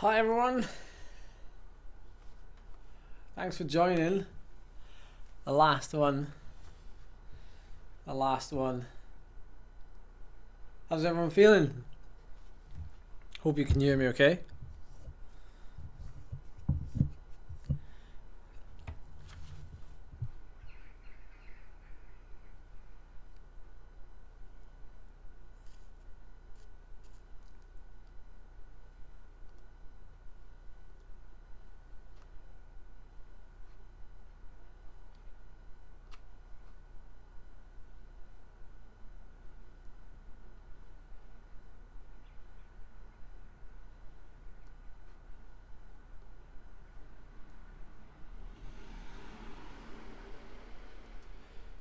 Hi everyone, thanks for joining the last one. How's everyone feeling? Hope you can hear me okay.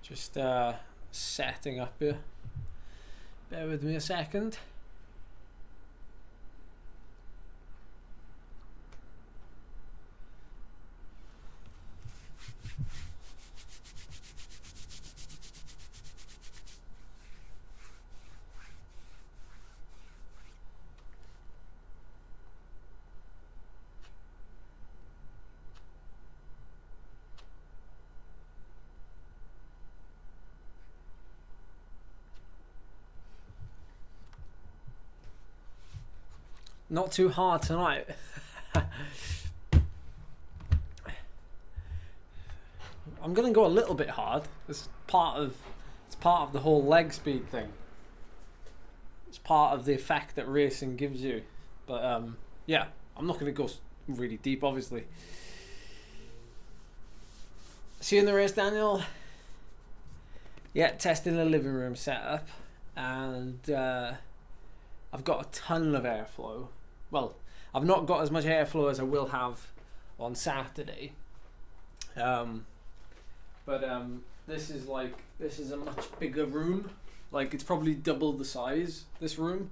Just setting up here. Bear with me a second. Not too hard tonight. I'm gonna go a little bit hard. It's part of the whole leg speed thing. It's part of the effect that racing gives you. But yeah, I'm not gonna go really deep, obviously. See you in the race, Daniel. Yeah, testing the living room setup, and I've got a ton of airflow. Well, I've not got as much airflow as I will have on Saturday. This is a much bigger room. Like, it's probably double the size, this room.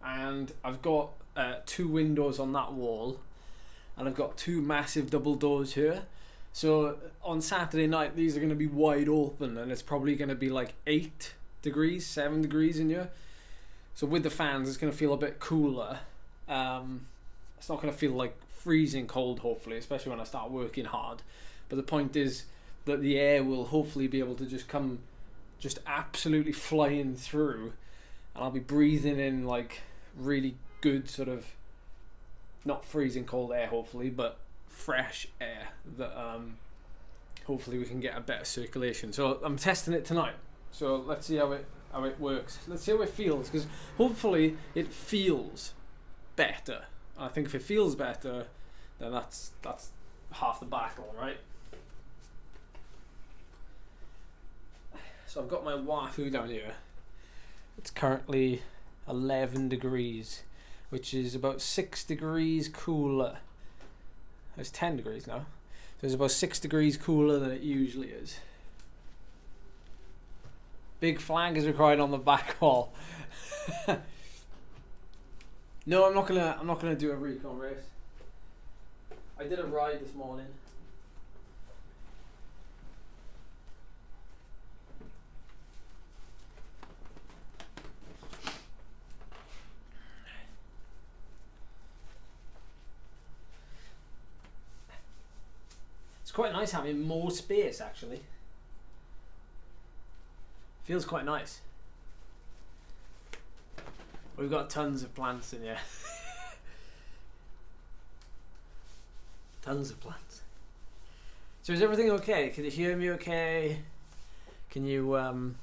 And I've got 2 windows on that wall, and I've got 2 massive double doors here. So on Saturday night, these are going to be wide open, and it's probably going to be like 8 degrees, 7 degrees in here. So with the fans, it's going to feel a bit cooler. It's not going to feel like freezing cold, hopefully, especially when I start working hard. But the point is that the air will hopefully be able to just come just absolutely flying through, and I'll be breathing in like really good sort of, not freezing cold air hopefully, but fresh air that hopefully we can get a better circulation. So I'm testing it tonight. So let's see how it works. Let's see how it feels, because hopefully it feels better. I think if it feels better, then that's half the battle, right? So I've got my Wahoo down here. It's currently 11 degrees, which is about 6 degrees cooler. It's 10 degrees now. So it's about 6 degrees cooler than it usually is. Big flag is required on the back wall. No, I'm not gonna do a recon race. I did a ride this morning. It's quite nice having more space, actually. Feels quite nice. We've got tons of plants in here. Tons of plants. So is everything okay? Can you hear me okay? Can you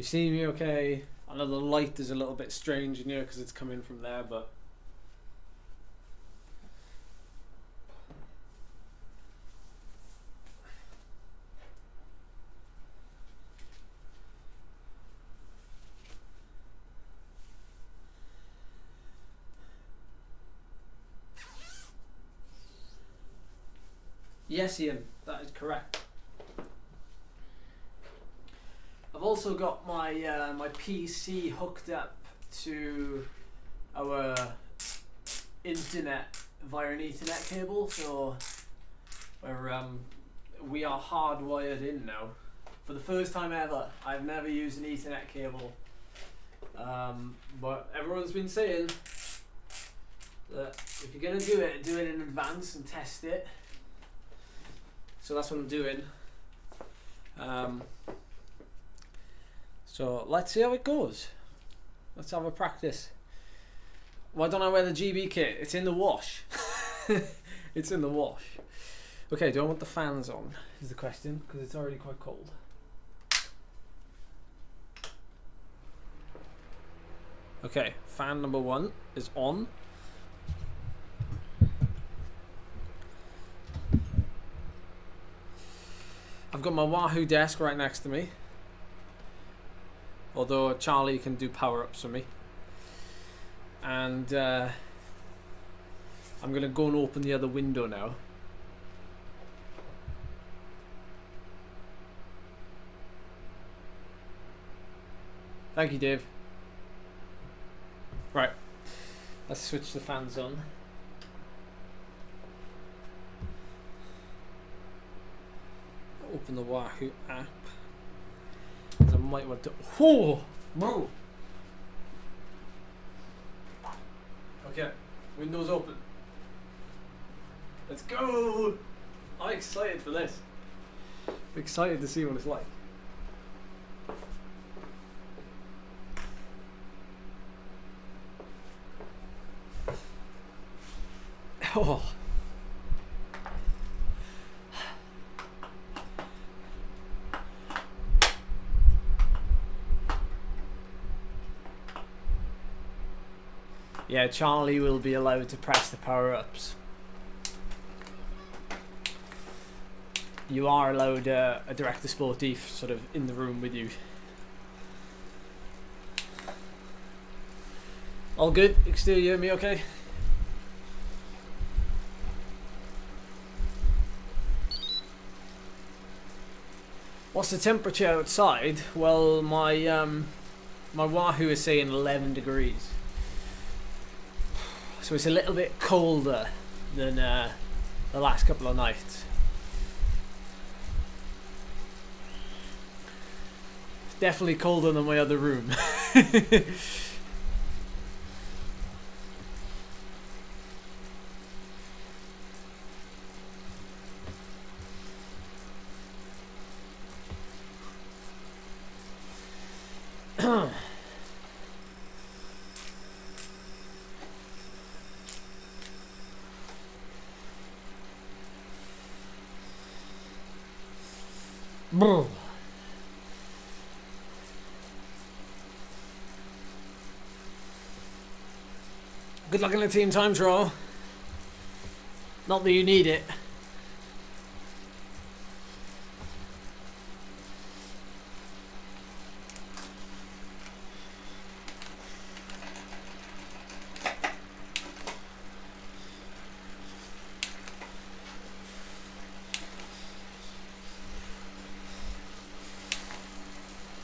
see me okay? I know the light is a little bit strange in here because it's coming from there, but yes, Ian, that is correct. I've also got my my PC hooked up to our internet via an Ethernet cable, so we are hardwired in now. For the first time ever, I've never used an Ethernet cable, but everyone's been saying If you're gonna do it in advance and test it. So that's what I'm doing. So let's see how it goes. Let's have a practice. Why don't I wear the GB kit? It's in the wash. It's in the wash. Okay, do I want the fans on? Is the question, because it's already quite cold. Okay, fan number 1 is on. I've got my Wahoo desk right next to me. Although Charlie can do power-ups for me. And I'm going to go and open the other window now. Thank you, Dave. Right, let's switch the fans on. Open the Wahoo app. I might want to. Oh, bro. Okay, windows open. Let's go. I'm excited for this. I'm excited to see what it's like. Oh. Yeah, Charlie will be allowed to press the power-ups. You are allowed a director sportif sort of in the room with you. All good? You can still hear me okay? What's the temperature outside? Well, my Wahoo is saying 11 degrees. So it's a little bit colder than the last couple of nights. Definitely colder than my other room. Good luck in the team time trial. Not that you need it.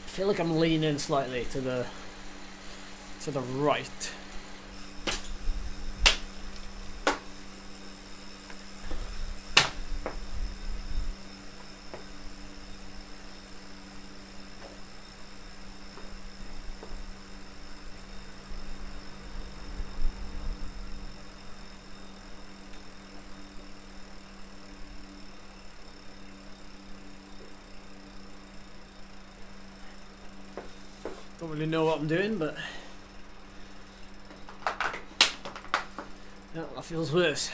I feel like I'm leaning slightly to the right. Don't really know what I'm doing, but yeah, that feels worse.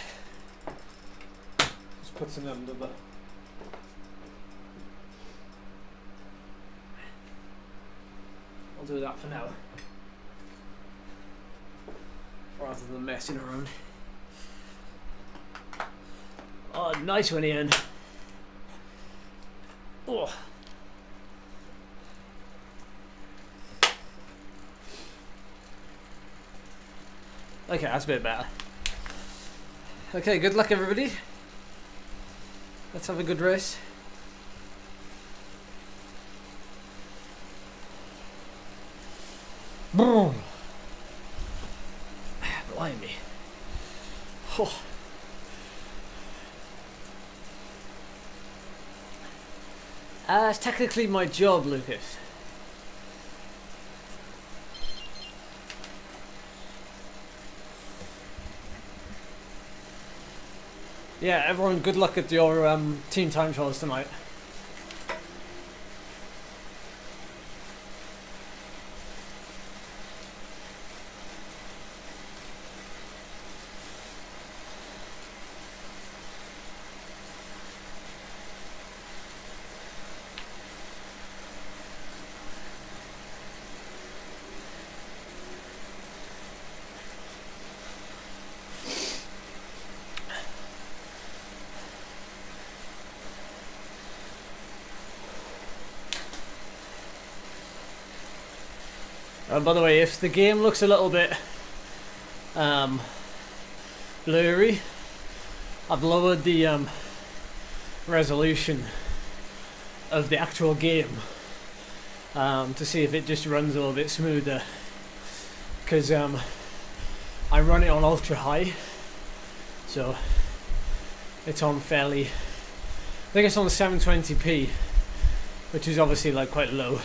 Just put some under the. I'll do that for now, rather than messing around. Oh, nice one, Ian. Oh. Okay, that's a bit better. Okay, good luck everybody. Let's have a good race. Boom. Blimey. Oh. It's technically my job, Lucas. Yeah, everyone, good luck at your team time trials tonight. By the way, if the game looks a little bit blurry, I've lowered the resolution of the actual game to see if it just runs a little bit smoother, because I run it on ultra high, so it's on fairly, I think it's on 720p, which is obviously like quite low.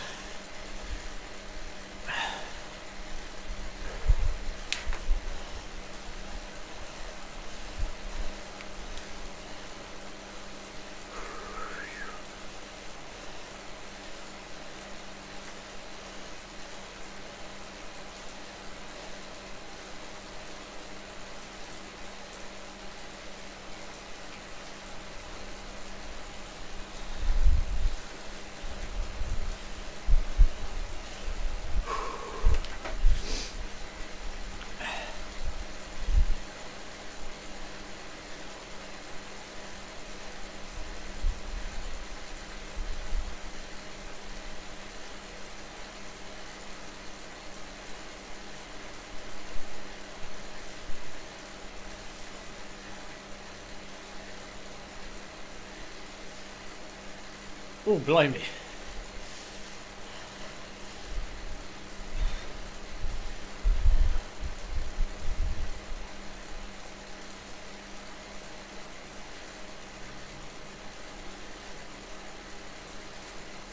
Oh, blimey.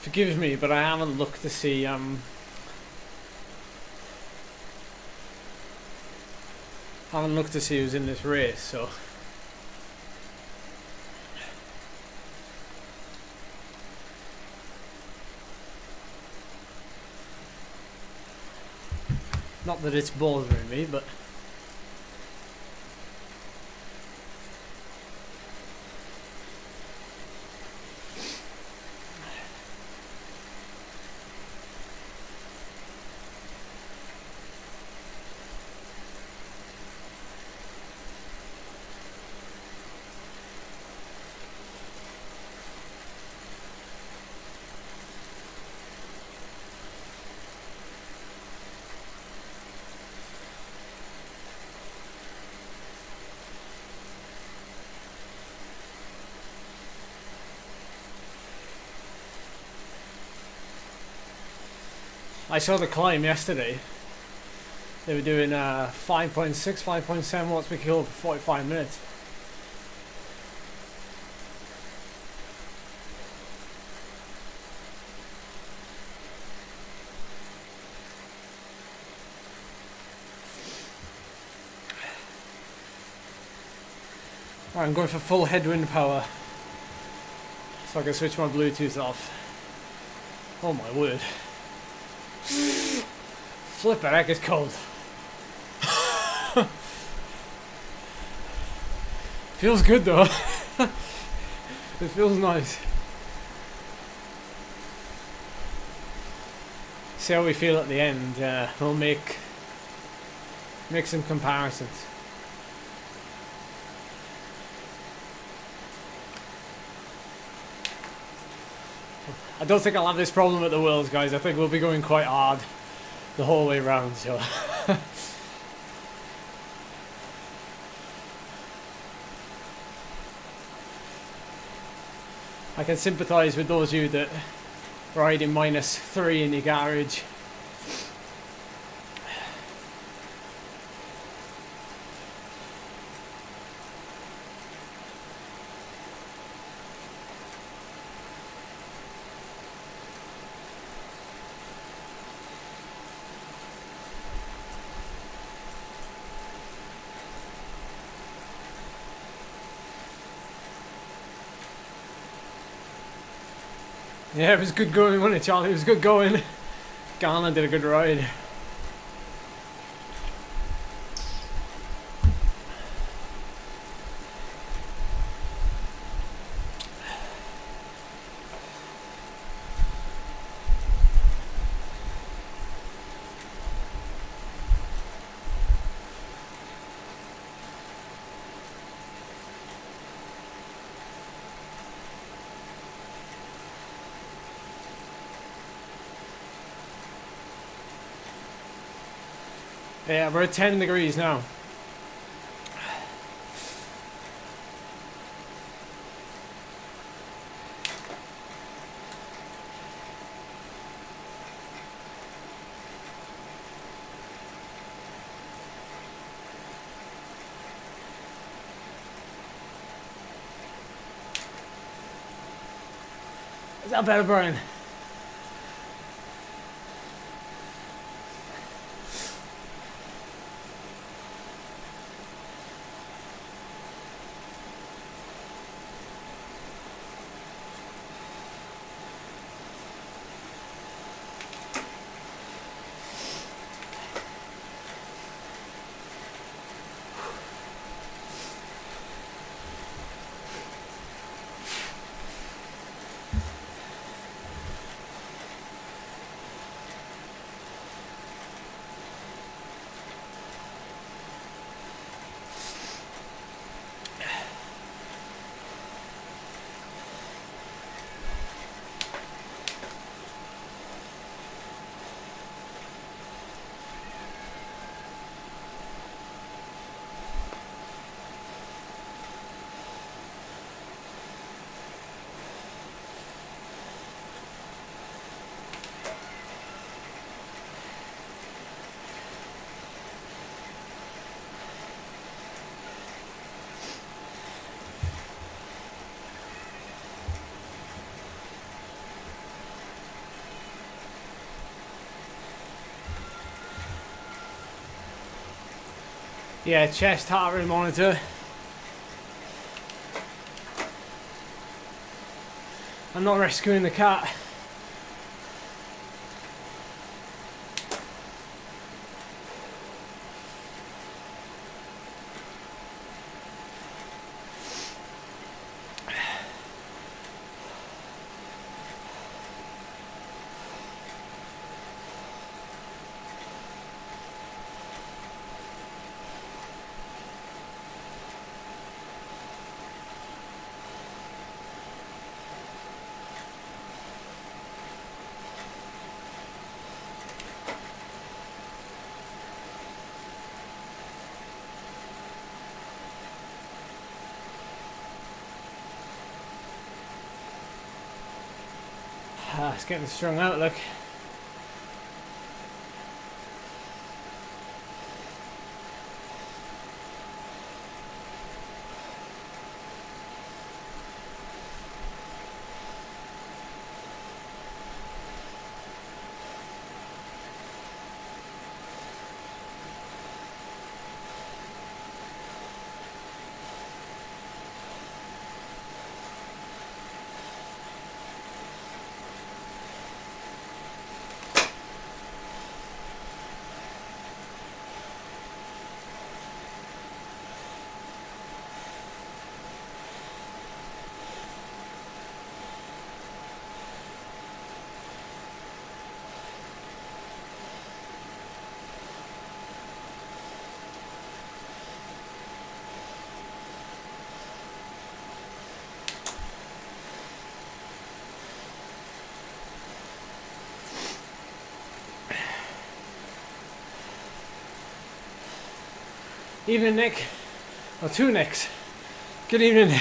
Forgive me, but I haven't looked to see haven't looked to see who's in this race, so not that it's bothering me, but I saw the climb yesterday. They were doing 5.6, 5.7 watts per kilo for 45 minutes. Right, I'm going for full headwind power, so I can switch my Bluetooth off. Oh my word. Flippin' heck, it's cold. Feels good though. It feels nice. See how we feel at the end. We'll make some comparisons. I don't think I'll have this problem at the Worlds, guys. I think we'll be going quite hard the whole way round, so I can sympathise with those of you that ride in -3 in your garage. Yeah, it was good going, wasn't it, Charlie? It was good going. Garner did a good ride. Yeah, we're at 10 degrees now. Is that better, Brian? Yeah, chest heart rate monitor. I'm not rescuing the cat. It's getting strung out, look. Evening, Nick. Or two Nicks. Good evening.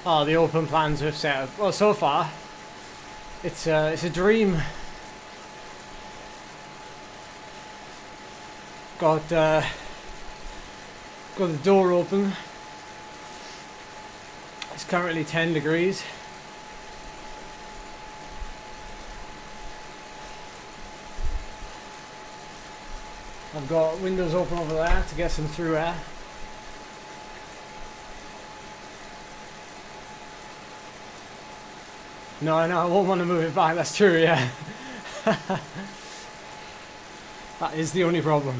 Oh, the open plan Zwift setup. Well, so far, it's a dream. Got the door open. It's currently 10 degrees. I've got windows open over there to get some through air. No, I won't want to move it back, that's true, yeah. That is the only problem.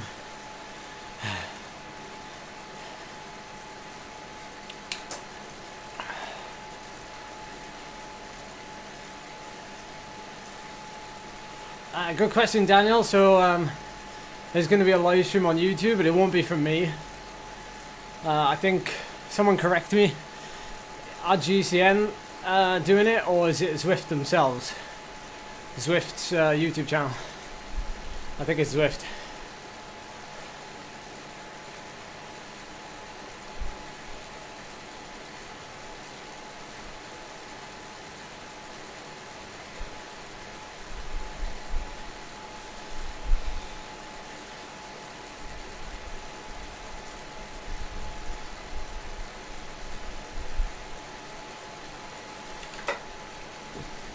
Good question, Daniel. So there's going to be a live stream on YouTube, but it won't be from me. I think someone correct me. Are GCN doing it, or is it Zwift themselves? Zwift's YouTube channel. I think it's Zwift.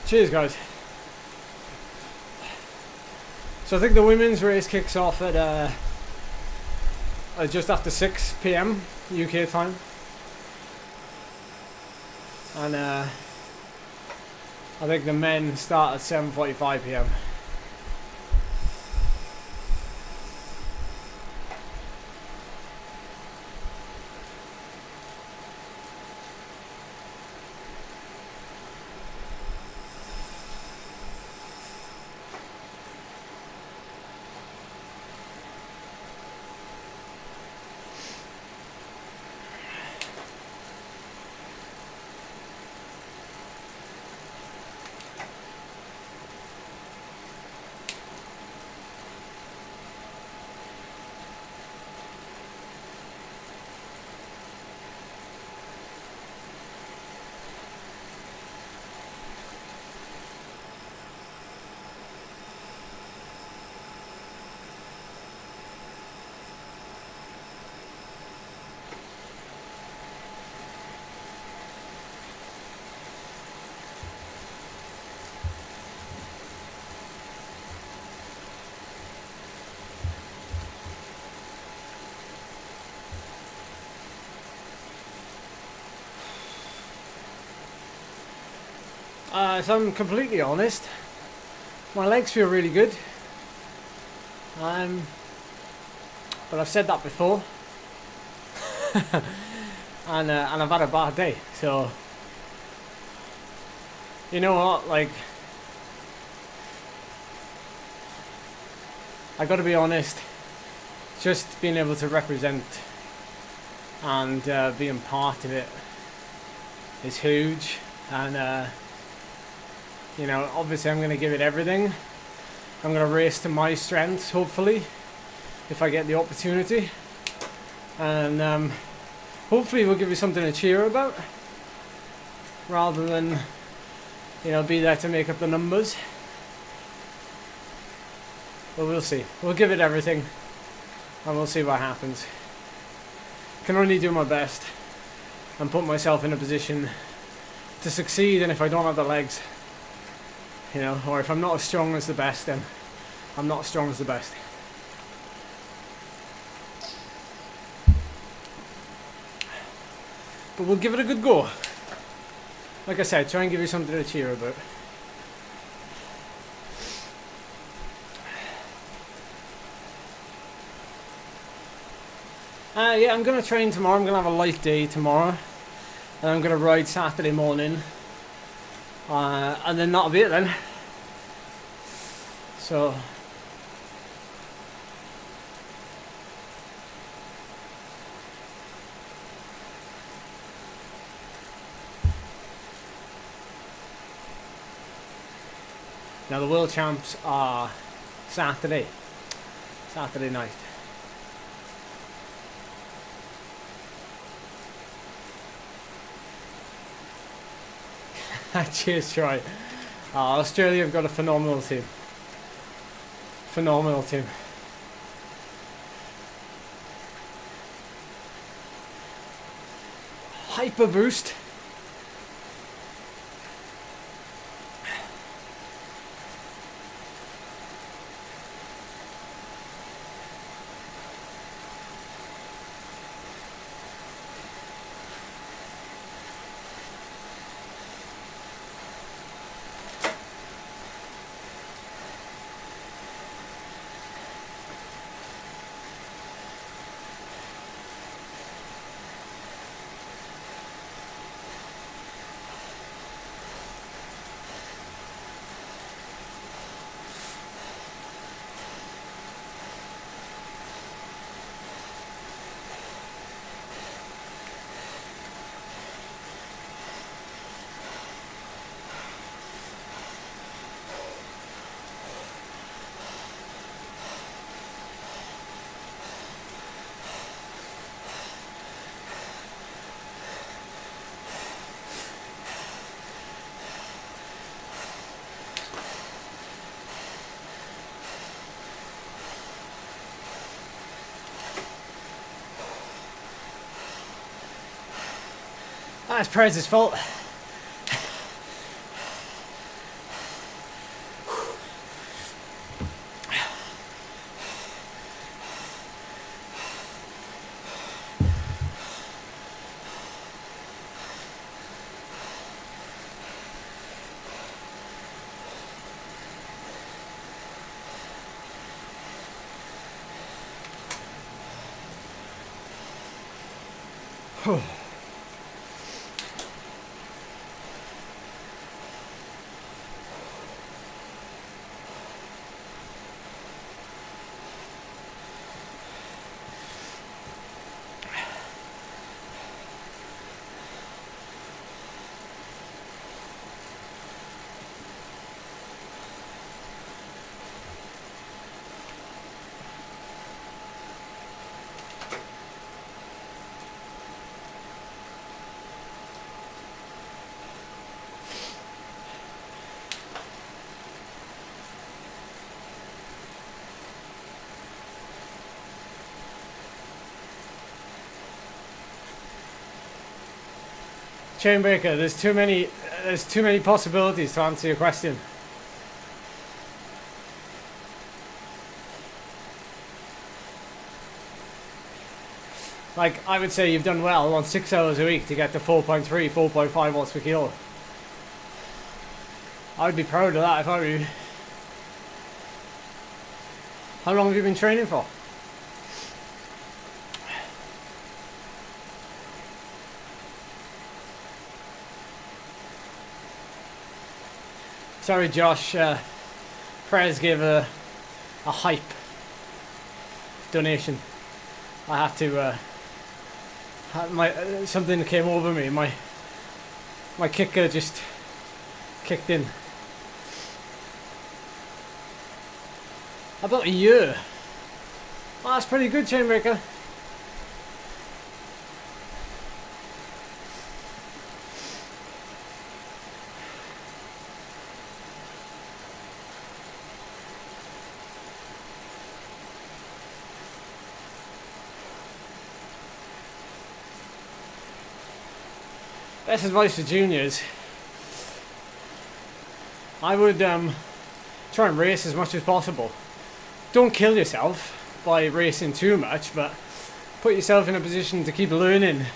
Cheers, guys. So I think the women's race kicks off at just after 6 PM UK time, and I think the men start at 7:45 PM. If I'm completely honest, my legs feel really good. But I've said that before, and I've had a bad day. So you know what? Like, I got to be honest. Just being able to represent and being part of it is huge, and you know, obviously I'm going to give it everything. I'm going to race to my strengths, hopefully, if I get the opportunity, and hopefully we'll give you something to cheer about, rather than, you know, be there to make up the numbers. But we'll see. We'll give it everything, and we'll see what happens. Can only do my best and put myself in a position to succeed, and if I don't have the legs, you know, or if I'm not as strong as the best, then I'm not as strong as the best. But we'll give it a good go. Like I said, try and give you something to cheer about. Yeah, I'm going to train tomorrow. I'm going to have a light day tomorrow, and I'm going to ride Saturday morning. And then that'll be it then. So now the world champs are Saturday night. Cheers, Troy. Australia have got a phenomenal team. Phenomenal team. Hyper boost. That's Perez's fault. Chainbreaker, there's too many possibilities to answer your question. Like, I would say you've done well on 6 hours a week to get to 4.3, 4.5 watts per kilo. I would be proud of that if I were you. How long have you been training for? Sorry, Josh. Prez gave a hype donation. I have to. Something came over me. My Kickr just kicked in. About a year. Oh, that's pretty good, Chainbreaker. Best advice for juniors. I would try and race as much as possible. Don't kill yourself by racing too much, but put yourself in a position to keep learning.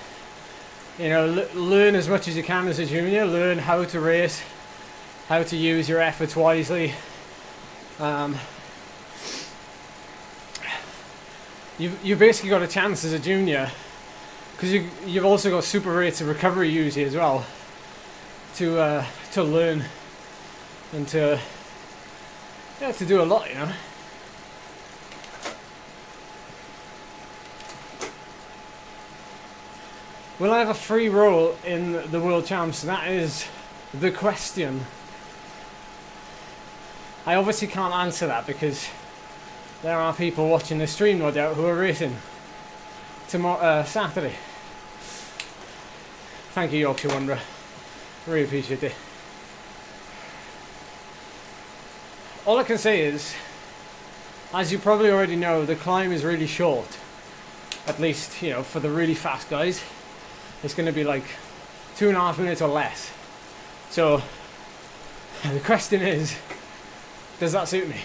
You know, learn as much as you can as a junior. Learn how to race, how to use your efforts wisely. You've basically got a chance as a junior, because you've also got super rates of recovery usually as well, to learn and to do a lot, you know. Will I have a free role in the World Champs? That is the question. I obviously can't answer that because there are people watching the stream, no doubt, who are racing tomorrow, Saturday. Thank you, Yorkshire Wanderer. Really appreciate it. all I can say is, as you probably already know, the climb is really short. At least, you know, for the really fast guys, it's going to be like 2.5 minutes or less. So the question is, does that suit me?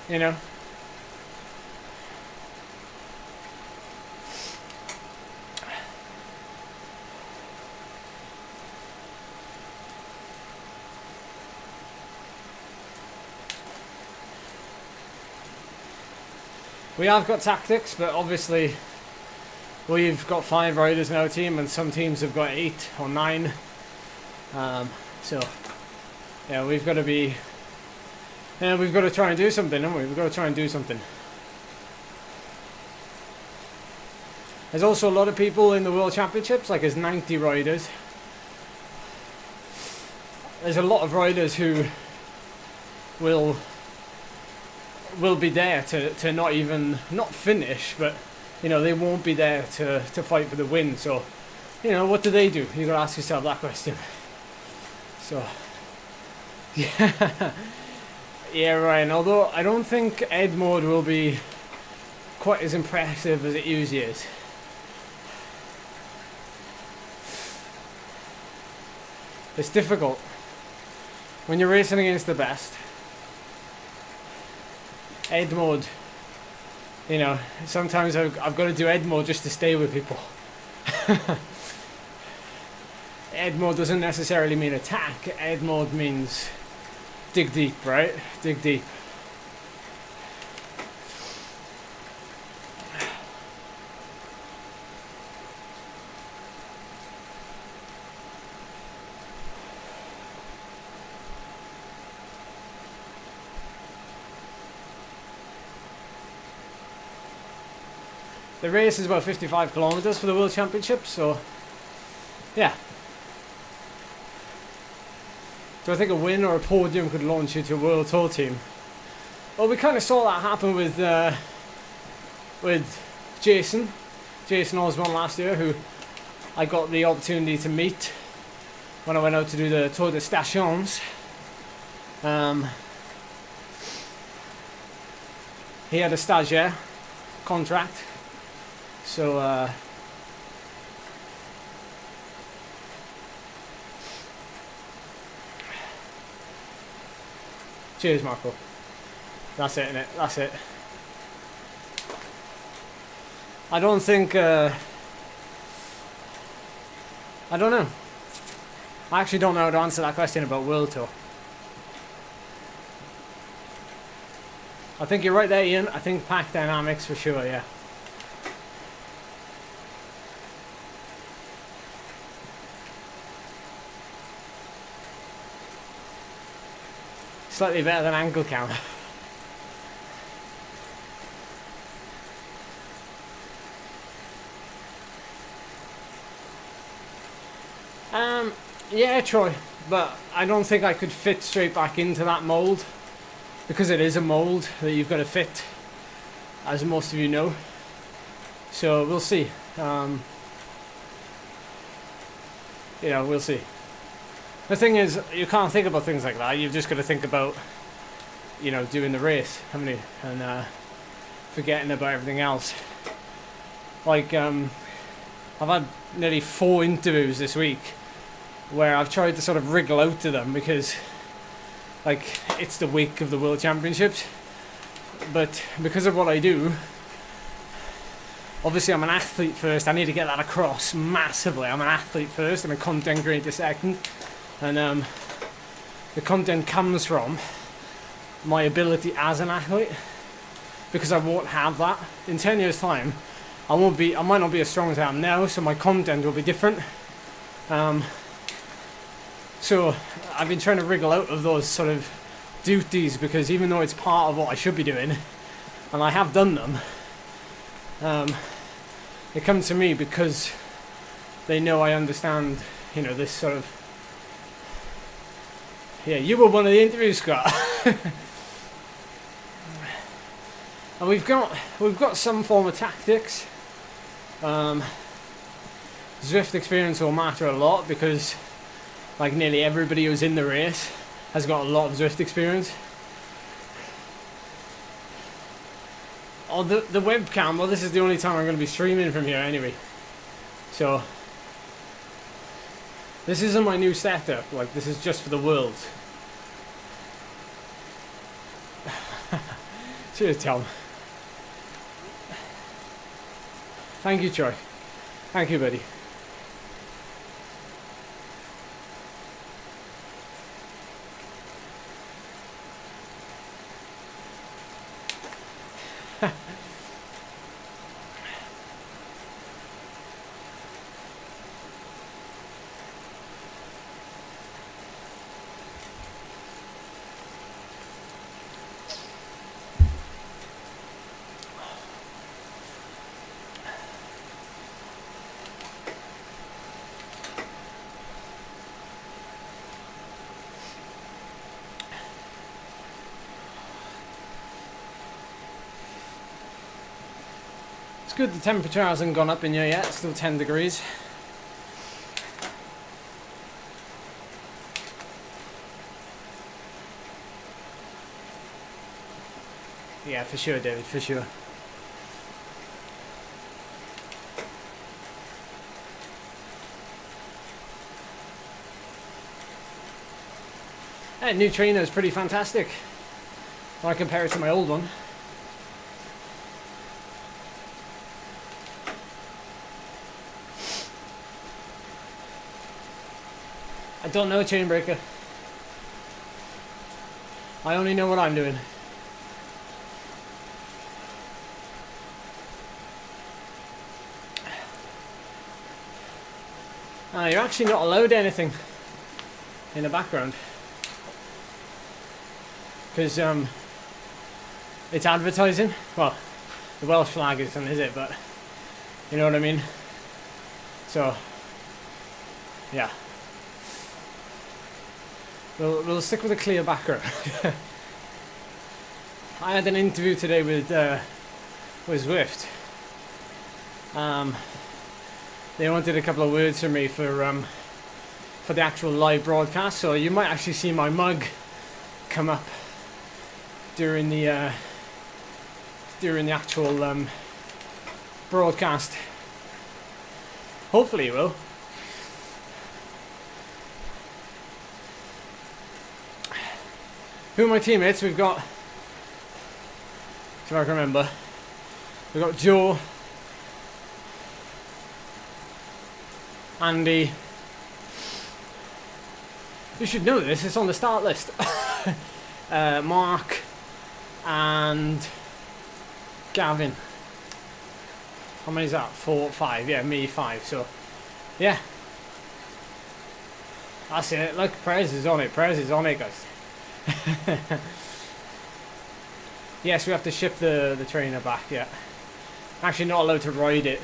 You know? We have got tactics, but obviously we've got 5 riders in our team, and some teams have got 8 or 9. So yeah, we've got to be. Yeah, we've got to try and do something, haven't we? We've got to try and do something. There's also a lot of people in the World Championships, like there's 90 riders. There's a lot of riders who will be there to not finish, but you know, they won't be there to fight for the win. So, you know, what do? You gotta ask yourself that question. So, yeah, yeah, Ryan. Although I don't think Ed mode will be quite as impressive as it usually is. It's difficult when you're racing against the best. Ed mode, you know, sometimes I've got to do Ed mode just to stay with people. Ed mode doesn't necessarily mean attack. Ed mode means dig deep, right? Dig deep. The race is about 55 kilometers for the World Championship, so yeah. Do I think a win or a podium could launch you to a World Tour team? Well, we kind of saw that happen with Jason Osborne last year, who I got the opportunity to meet when I went out to do the Tour de Stations. He had a stagiaire contract. So, cheers, Marco. That's it, innit? That's it. I don't think, I don't know. I actually don't know how to answer that question about World Tour. I think you're right there, Ian. I think pack dynamics for sure, yeah. Slightly better than ankle count. Yeah, Troy, but I don't think I could fit straight back into that mold, because it is a mold that you've got to fit, as most of you know. So we'll see. You know, we'll see. The thing is, you can't think about things like that. You've just got to think about, you know, doing the race, haven't you? And forgetting about everything else. Like, I've had nearly 4 interviews this week where I've tried to sort of wriggle out of them because, like, it's the week of the World Championships. But because of what I do, obviously I'm an athlete first. I need to get that across massively. I'm an athlete first and a content creator second. And the content comes from my ability as an athlete, because I won't have that in 10 years time. I might not be as strong as I am now, so my content will be different. So I've been trying to wriggle out of those sort of duties, because even though it's part of what I should be doing, and I have done them, they come to me because they know I understand, you know, this sort of. Yeah, you were one of the interviews, Scott. And we've got some form of tactics. Zwift experience will matter a lot, because like nearly everybody who's in the race has got a lot of Zwift experience. Oh, the webcam, well, this is the only time I'm going to be streaming from here anyway. So, this isn't my new setup, like, this is just for the world. Cheers, Tom. Thank you, Troy. Thank you, buddy. Good, the temperature hasn't gone up in here yet, it's still 10 degrees. Yeah, for sure, David, for sure. New trainer is pretty fantastic when I compare it to my old one. I don't know, Chainbreaker. I only know what I'm doing. You're actually not allowed anything in the background. Because it's advertising. Well, the Welsh flag isn't, is it? But you know what I mean? So, yeah. We'll stick with a clear background. I had an interview today with Zwift. They wanted a couple of words from me for the actual live broadcast, so you might actually see my mug come up during the actual broadcast. Hopefully you will. Who are my teammates? We've got, if I can remember, we've got Joe, Andy. You should know this, it's on the start list. Mark and Gavin. How many is that? 4, 5. Yeah, me 5. So, yeah. That's it. Look, Prez is on it. Prez is on it, guys. Yes, we have to ship the trainer back, yeah. Actually not allowed to ride it.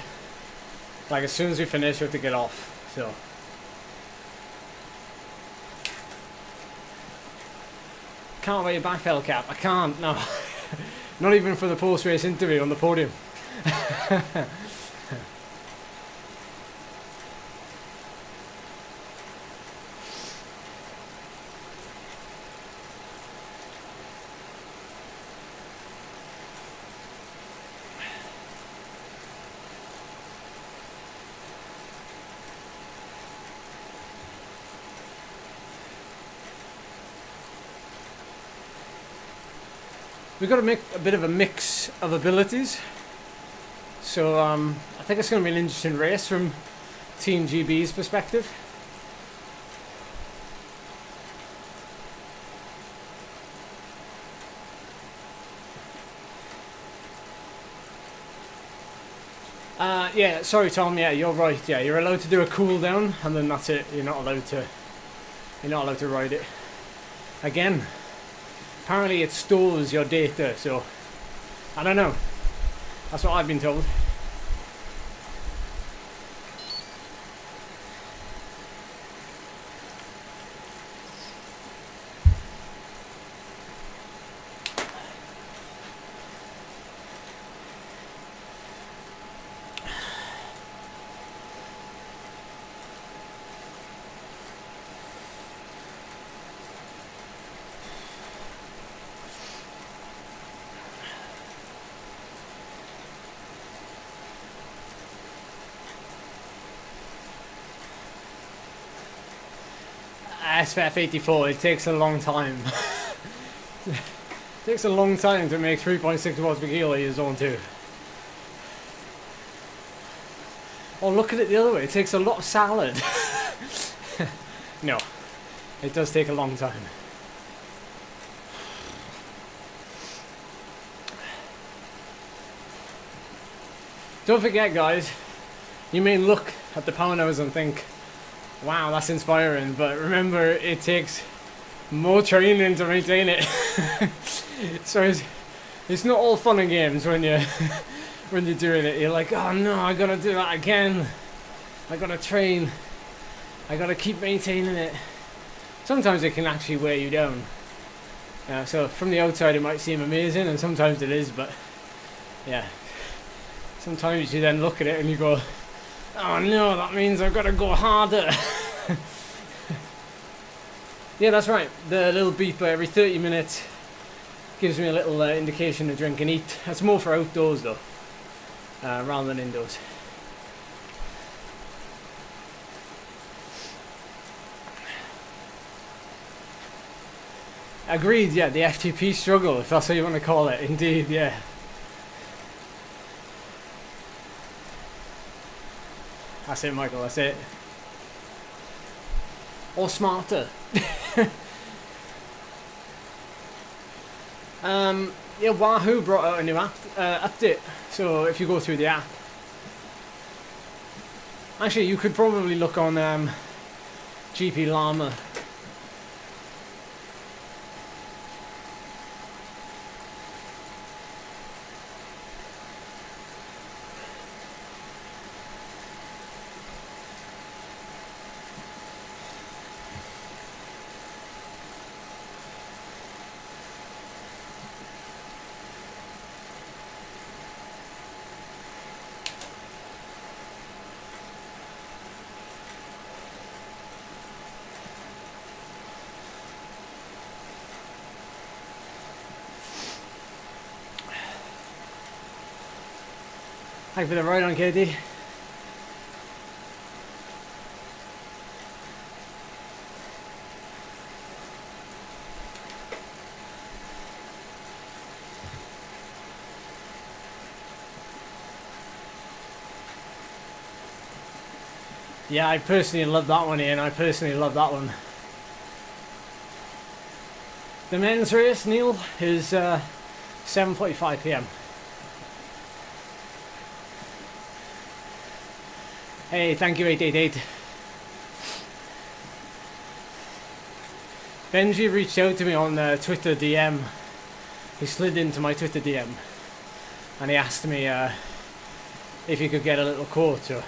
Like, as soon as we finish, we have to get off, so. Can't wear your back fell cap. I can't, no. Not even for the post-race interview on the podium. We've got to make a bit of a mix of abilities. So I think it's going to be an interesting race from Team GB's perspective. Yeah, sorry Tom, yeah, you're right. Yeah, you're allowed to do a cool down and then that's it. You're not allowed to ride it again. Apparently it stores your data, so I don't know. That's what I've been told. SFF84, it takes a long time. It takes a long time to make 3.6 watts per kilo in zone 2. Oh, look at it the other way, it takes a lot of salad. No, it does take a long time. Don't forget, guys, you may look at the power hours and think, wow, that's inspiring, but remember, it takes more training to maintain it. So it's not all fun and games when you're when you're doing it. You're like, oh no, I gotta do that again. I gotta train. I gotta keep maintaining it. Sometimes it can actually wear you down. So from the outside it might seem amazing, and sometimes it is, but yeah. Sometimes you then look at it and you go, oh no, that means I've got to go harder. Yeah, that's right. The little beeper every 30 minutes gives me a little indication to drink and eat. That's more for outdoors though, rather than indoors. Agreed, yeah, the FTP struggle, if that's what you want to call it. Indeed, yeah. That's it, Michael, that's it. Or smarter. Yeah, Wahoo brought out a new app, update. So if you go through the app, actually you could probably look on GP Llama. Thanks for the ride on, Katie. Yeah, I personally love that one, Ian. I personally love that one. The men's race, Neil, is 7:45 p.m. Hey, thank you, 888. Benji reached out to me on Twitter DM. He slid into my Twitter DM and he asked me if he could get a little quote. So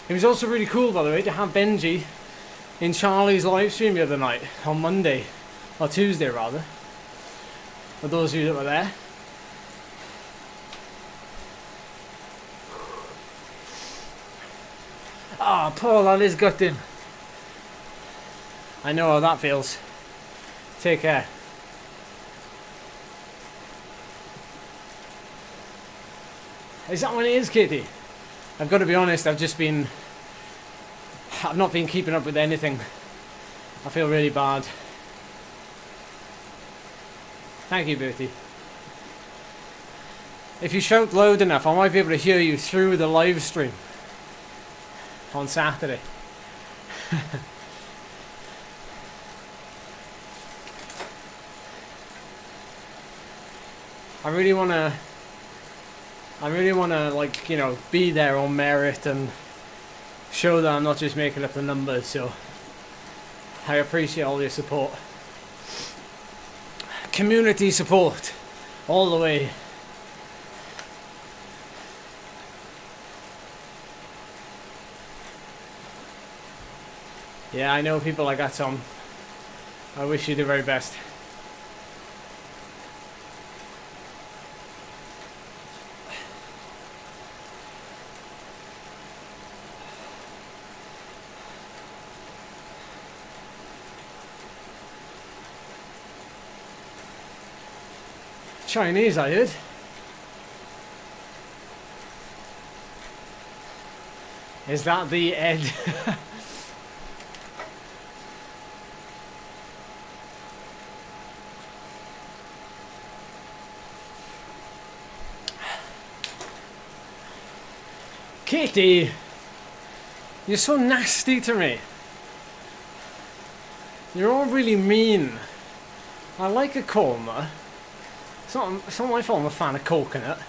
it was also really cool, by the way, to have Benji in Charlie's live stream the other night on Monday, or Tuesday rather, for those of you that were there. Ah, oh, Paul, that is gutting. I know how that feels. Take care. Is that when it is, Katie? I've got to be honest, I've not been keeping up with anything. I feel really bad. Thank you, Bertie. If you shout loud enough, I might be able to hear you through the live stream on Saturday. I really wanna like, you know, be there on merit and show that I'm not just making up the numbers, so I appreciate all your support. Community support all the way. Yeah, I know people like that, Tom. I wish you the very best. Chinese, I heard. Is that the Ed? Katie, you're so nasty to me. You're all really mean. I like a korma. It's not my fault I'm a fan of coconut.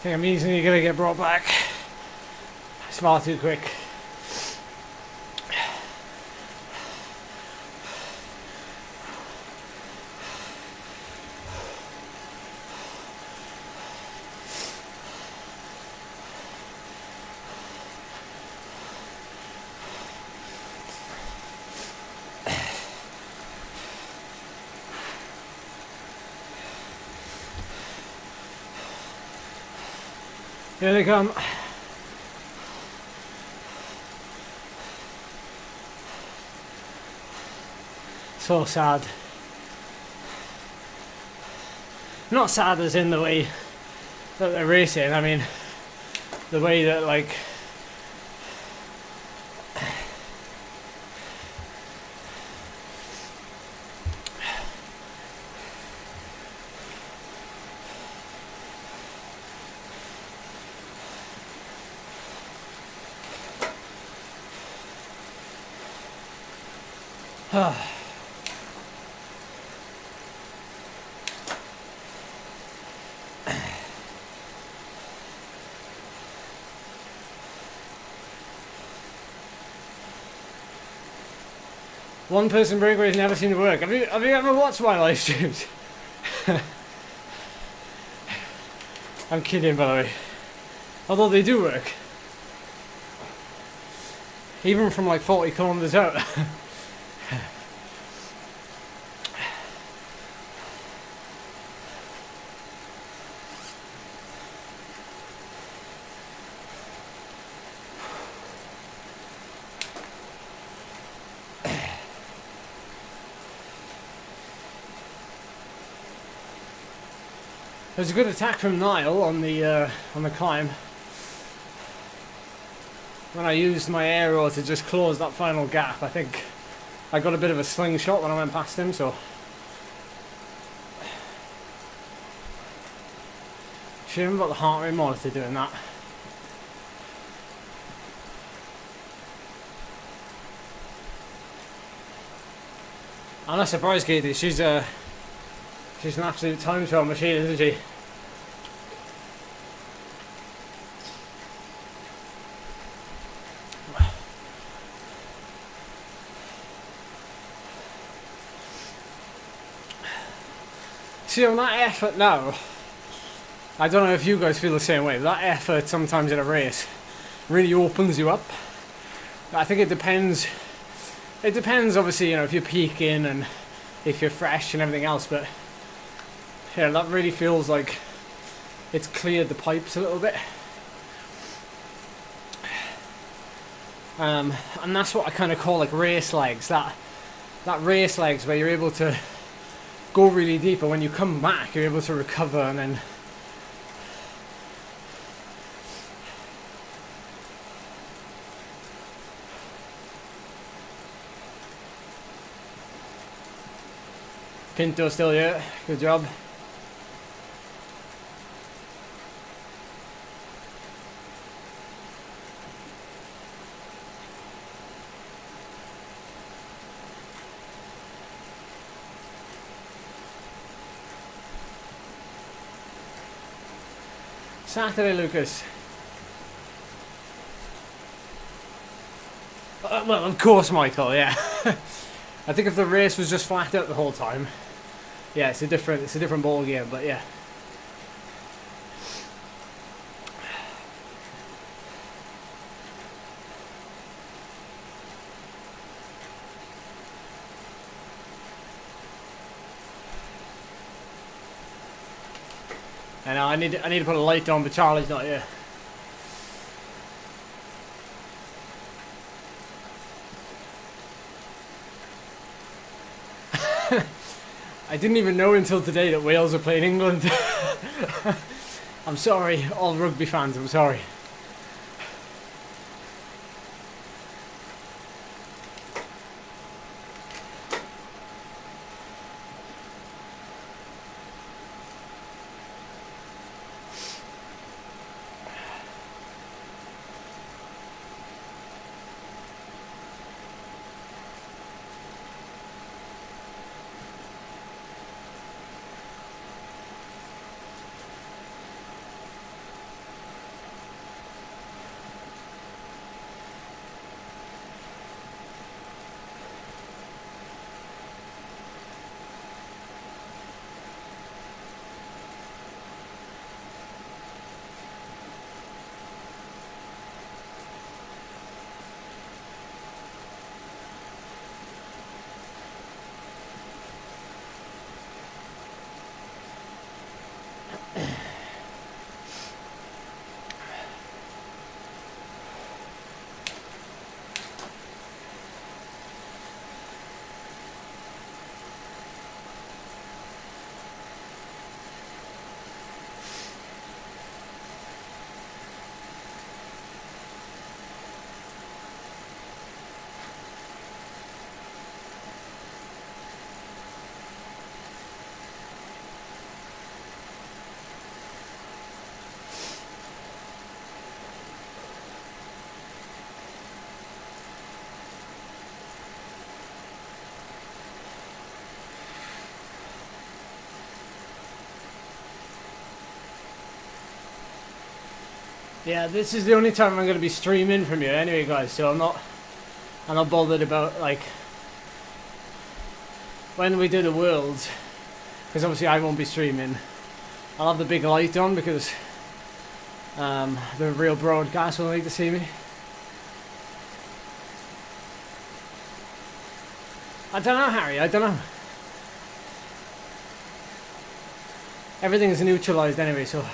think I'm easily gonna get brought back. It's far too quick. Here they come. So sad. Not sad as in the way that they're racing, I mean the way that like one person breakaways never seem to work. Have you ever watched my live streams? I'm kidding, by the way. Although they do work. Even from like 40 kilometers out. There's a good attack from Niall on the climb. When I used my aero to just close that final gap, I think I got a bit of a slingshot when I went past him, so shame about the heart rate monitor doing that. I'm not surprised, Katie. She's an absolute time trial machine, isn't she? See, on that effort now, I don't know if you guys feel the same way, but that effort sometimes in a race really opens you up. I think it depends. It depends, obviously, you know, if you're peaking and if you're fresh and everything else, but yeah, that really feels like it's cleared the pipes a little bit. And that's what I kind of call like race legs. That race legs where you're able to go really deep, and when you come back, you're able to recover and then. Pinto still here. Good job. Saturday, Lucas. Well, of course, Michael. Yeah. I think if the race was just flat out the whole time, yeah, it's a different ball game. But yeah. And I need to put a light on, but Charlie's not here. I didn't even know until today that Wales are playing England. I'm sorry, all rugby fans, I'm sorry. Yeah, this is the only time I'm going to be streaming from here anyway, guys, so I'm not bothered about, like, when we do the Worlds, because obviously I won't be streaming. I'll have the big light on because the real broadcast will need to see me. I don't know, Harry, I don't know. Everything is neutralized anyway, so...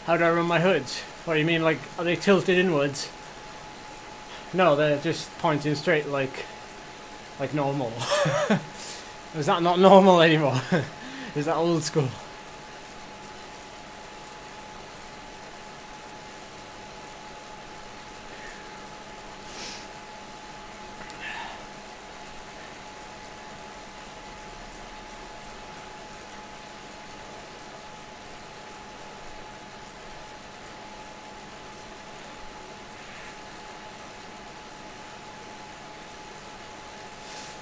How do I run my hoods? What do you mean, like, are they tilted inwards? No, they're just pointing straight like normal. Is that not normal anymore? Is that old school?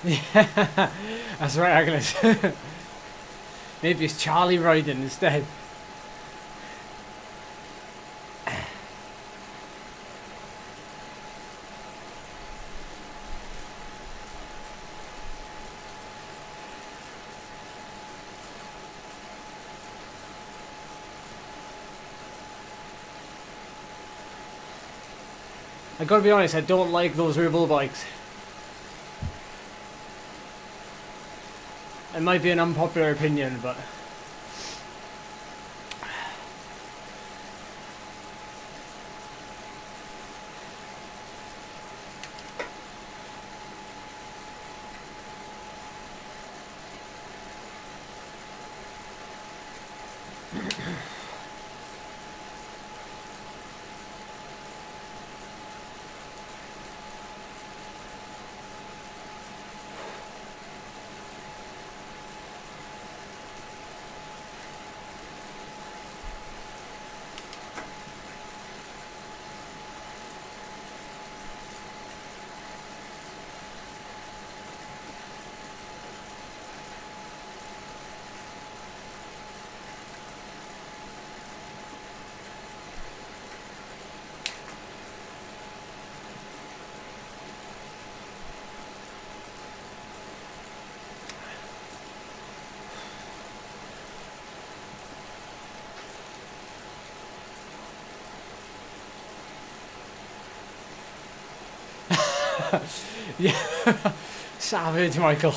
Yeah, that's right, Agnes. Maybe it's Charlie riding instead. I gotta be honest, I don't like those rear-wheel bikes. It might be an unpopular opinion, but... yeah, savage, Michael.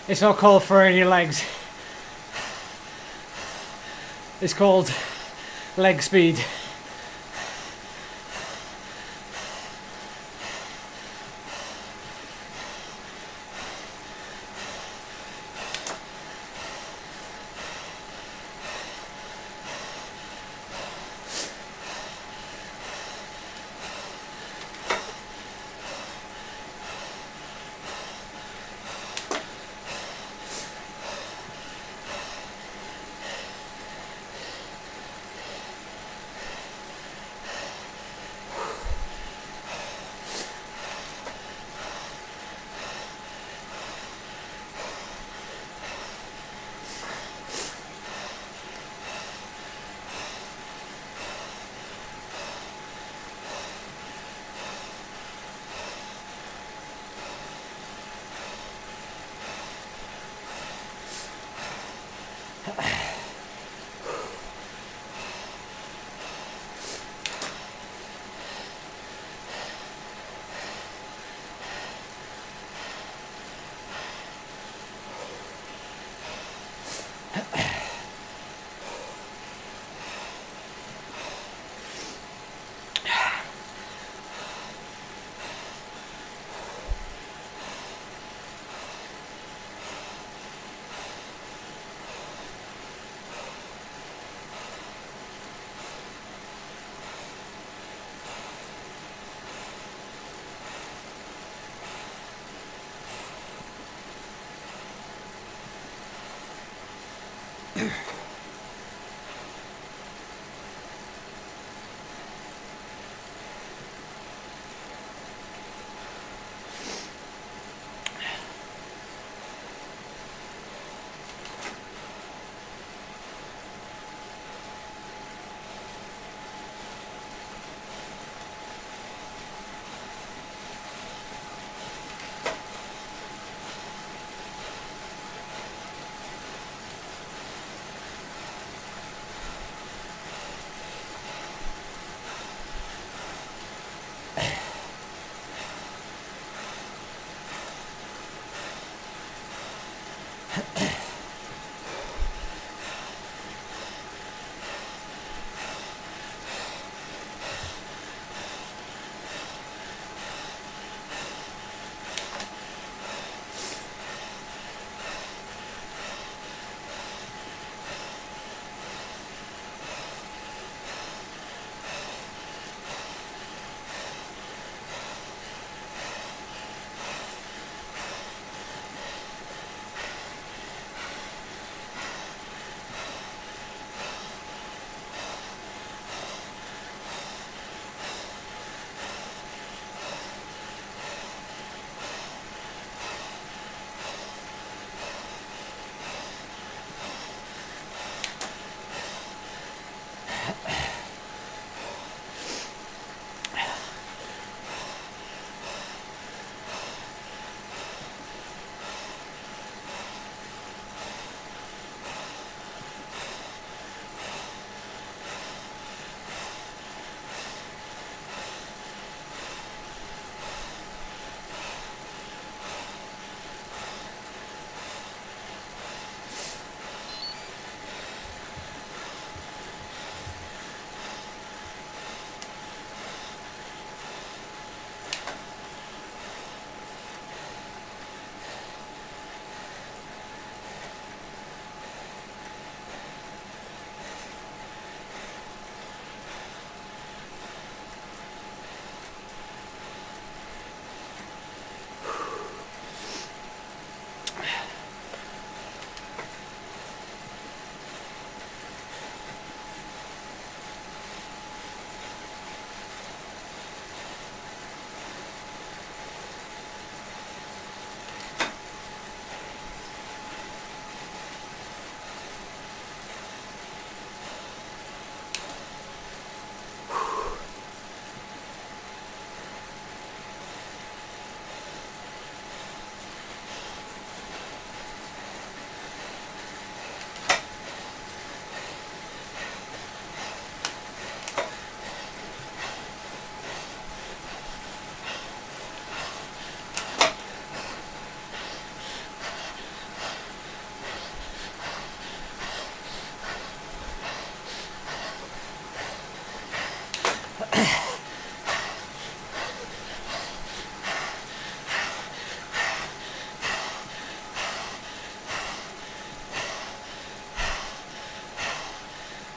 It's not called throwing your legs. It's called leg speed.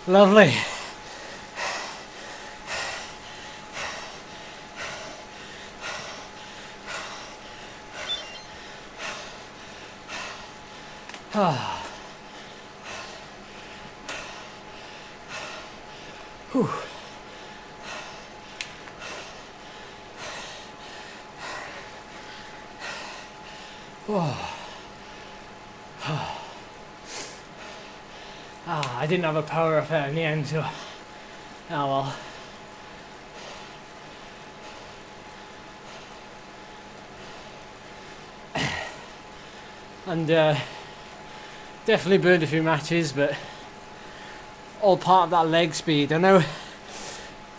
Lovely. Ah. Whew. Oh. I didn't have a power up in the end, so oh well. And definitely burned a few matches, but all part of that leg speed. I know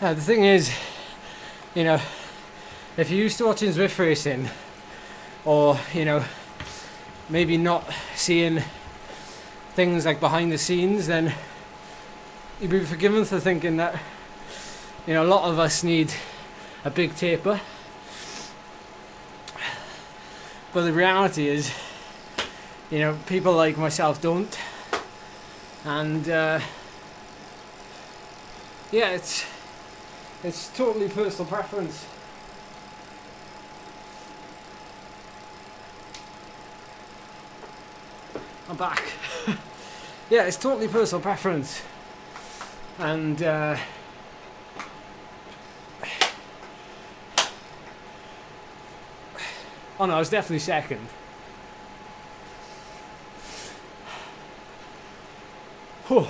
the thing is, you know, if you're used to watching Zwift racing, or you know, maybe not seeing things like behind the scenes, then you'd be forgiven for thinking that, you know, a lot of us need a big taper. But the reality is, you know, people like myself don't. And yeah, it's totally personal preference. I'm back. Yeah, it's totally personal preference. And oh no, I was definitely second. Whew.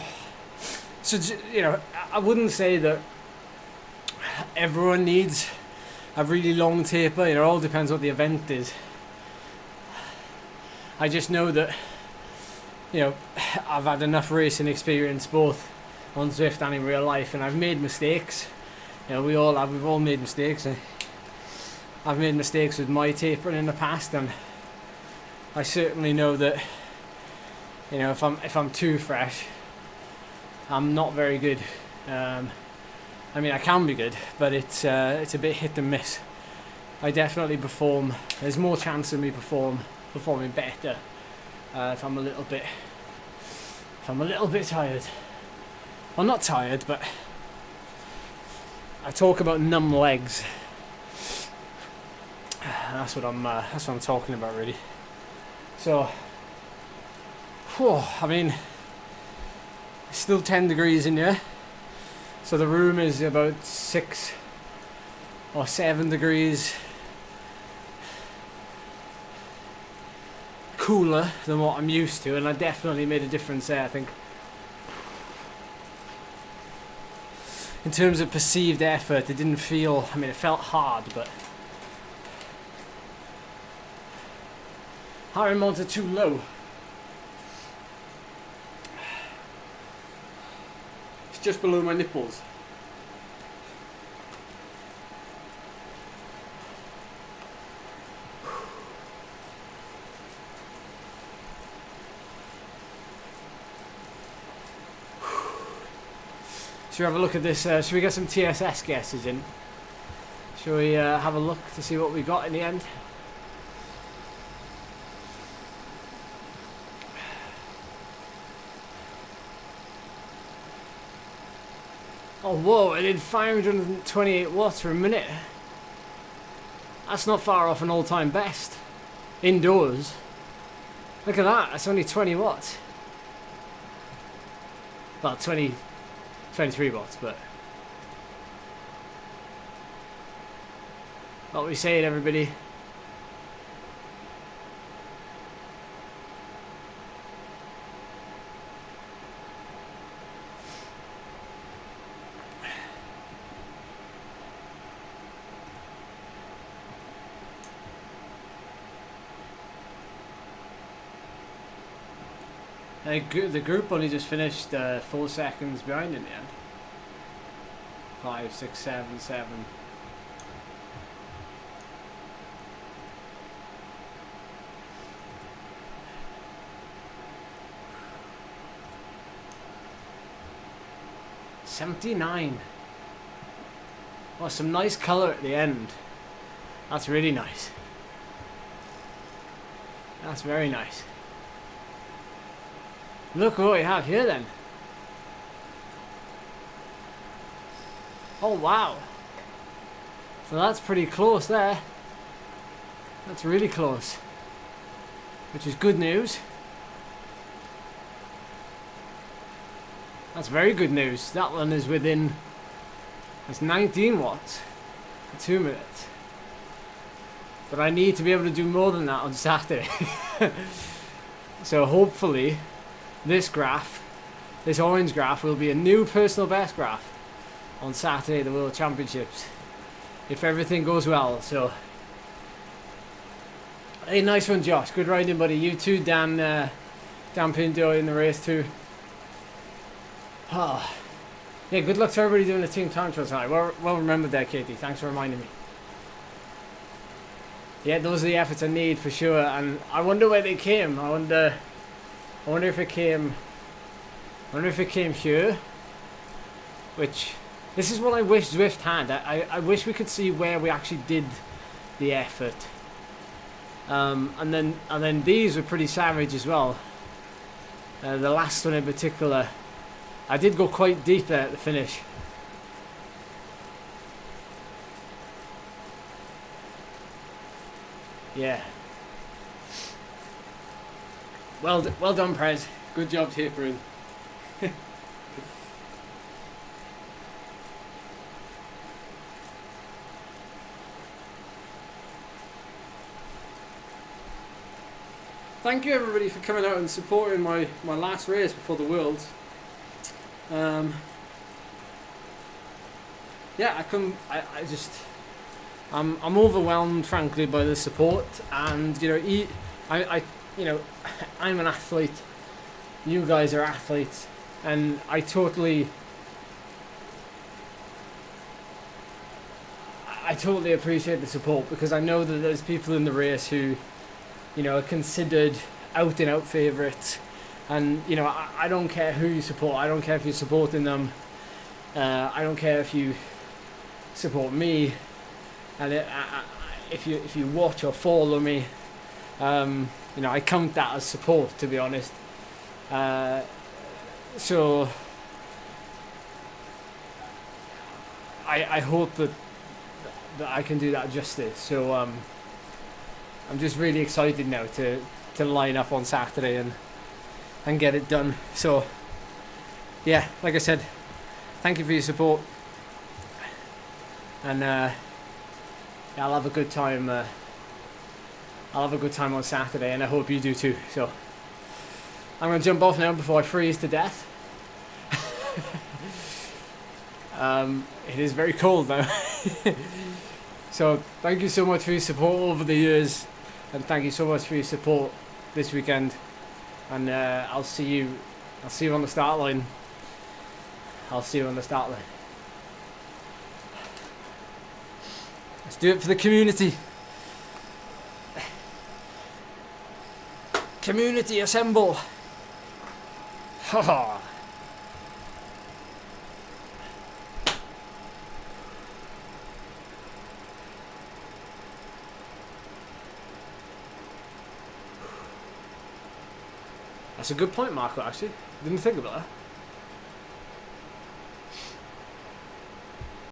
So, you know, I wouldn't say that everyone needs a really long taper. You know, it all depends what the event is. I just know that, you know, I've had enough racing experience both on Zwift and in real life, and I've made mistakes. You know, we all have. We've all made mistakes. I've made mistakes with my tapering in the past, and I certainly know that, you know, if I'm too fresh, I'm not very good. I mean, I can be good, but it's a bit hit and miss. I definitely perform. There's more chance of me performing better if I'm a little bit tired. Well, not tired, but I talk about numb legs. That's what I'm talking about, really. So, whew, I mean, it's still 10 degrees in here. So the room is about 6 or 7 degrees cooler than what I'm used to, and I definitely made a difference there, I think. In terms of perceived effort, it didn't feel, I mean, it felt hard, but higher mods are too low. It's just below my nipples. Should we have a look at this? Should we get some TSS guesses in? Shall we have a look to see what we got in the end? Oh whoa, I did 528 watts for a minute. That's not far off an all-time best. Indoors. Look at that, that's only 20 watts. Well, 23 watts, but what we saying, everybody? The group only just finished 4 seconds behind in the end. 5, 6, 7, 7. $79. Oh, some nice colour at the end. That's really nice. That's very nice. Look what we have here then. Oh wow. So that's pretty close there. That's really close. Which is good news. That's very good news. That one is within... It's 19 watts for 2 minutes. But I need to be able to do more than that on Saturday. So hopefully this graph, this orange graph, will be a new personal best graph on Saturday, the World Championships, if everything goes well. So hey, nice one, Josh. Good riding, buddy. You too, Dan Pinto in the race too. Oh. Yeah, good luck to everybody doing the team time trial tonight. Well remembered there, Katie. Thanks for reminding me. Yeah, those are the efforts I need for sure. And I wonder where they came. I wonder if it came. I wonder if it came here. Which, this is what I wish Zwift had. I wish we could see where we actually did the effort. And then these were pretty savage as well. The last one in particular, I did go quite deep there at the finish. Yeah. Well done, Prez. Good job tapering. Thank you everybody for coming out and supporting my last race before the Worlds. Yeah, I'm overwhelmed, frankly, by the support, and you know, I'm an athlete. You guys are athletes, and I totally appreciate the support, because I know that there's people in the race who, you know, are considered out and out favourites, and you know, I don't care who you support. I don't care if you're supporting them. I don't care if you support me, and if you watch or follow me, you know, I count that as support, to be honest. So I hope that I can do that justice. So I'm just really excited now to line up on Saturday and get it done. So yeah, like I said, thank you for your support, and yeah, I'll have a good time. I'll have a good time on Saturday, and I hope you do too. So I'm going to jump off now before I freeze to death. It is very cold now. So thank you so much for your support over the years, and thank you so much for your support this weekend. And I'll see you on the start line. I'll see you on the start line. Let's do it for the community. Community assemble. Haha. That's a good point, Marco, actually. Didn't think about that.